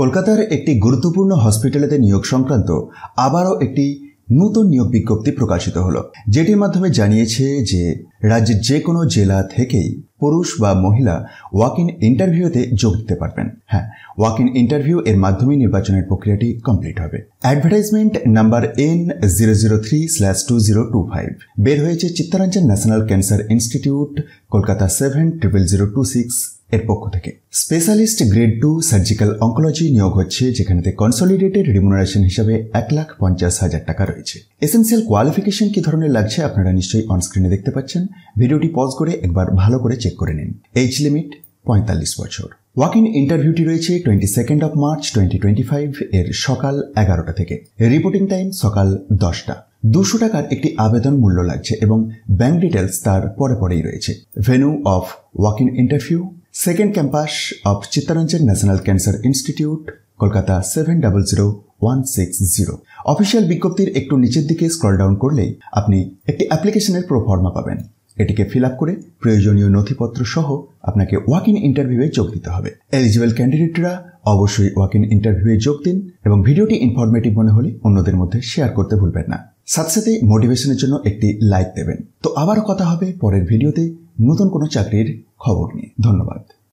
কলকাতার একটি গুরুত্বপূর্ণ হসপিটালেতে নিয়োগ সংক্রান্ত আবারও একটি নতুন নিয়োগ বিজ্ঞপ্তি প্রকাশিত হলো, যেটির মাধ্যমে জানিয়েছে যে রাজ্যের যে কোনো জেলা থেকেই পুরুষ বা মহিলা ওয়াক ইন ইন্টারভিউতে যোগ দিতে পারবেন। হ্যাঁ, ওয়াক ইন ইন্টারভিউ এর মাধ্যমে নির্বাচনের প্রক্রিয়াটি কমপ্লিট হবে। অ্যাডভার্টাইজমেন্ট নাম্বার N003/2025 বের হয়েছে Chittaranjan national cancer institute, Kolkata 700026 এর পক্ষ থেকে। স্পেশালিস্ট গ্রেড 2 সার্জিক্যাল অঙ্কোলজি নিয়োগ হচ্ছে, যেখানেতে কনসলিডেটেড রিমুনারেশন হিসাবে 1,50,000 টাকা রয়েছে। এসেন্সিয়াল কোয়ালিফিকেশন কি ধরনের লাগছে আপনারা নিশ্চয়ই অনস্ক্রিনে দেখতে পাচ্ছেন। ভিডিওটি পজ করে একবার ভালো করে চেক করে নিন। এজ লিমিট 45 বছর। ওয়াক ইন ইন্টারভিউটি রয়েছে 22 মার্চ 2025 এর সকাল 11টা থেকে। রিপোর্টিং টাইম সকাল 10টা। 200 টাকার একটি আবেদন মূল্য লাগছে এবং ব্যাংক ডিটেলস তার পরেই রয়েছে। Venue of walk in interview second campus of Chittaranjan national cancer institute, Kolkata 700160। Official বিজ্ঞপ্তির একটু নিচের দিকে স্ক্রল ডাউন করলেই আপনি একটি অ্যাপ্লিকেশনের প্রোফর্মা পাবেন। এটিকে ফিল আপ করে প্রয়োজনীয় নথিপত্র সহ আপনাকে ওয়াক ইন ইন্টারভিউয়ে যোগ দিতে হবে। এলিজিবল ক্যান্ডিডেটরা অবশ্যই ওয়াক ইন ইন্টারভিউয়ে যোগ দিন এবং ভিডিওটি ইনফরমেটিভ মনে হলে অন্যদের মধ্যে শেয়ার করতে ভুলবেন না। সাথে সাথে মোটিভেশনের জন্য একটি লাইক দেবেন। তো আবারও কথা হবে পরের ভিডিওতে নতুন কোনো চাকরির খবর নিয়ে। ধন্যবাদ।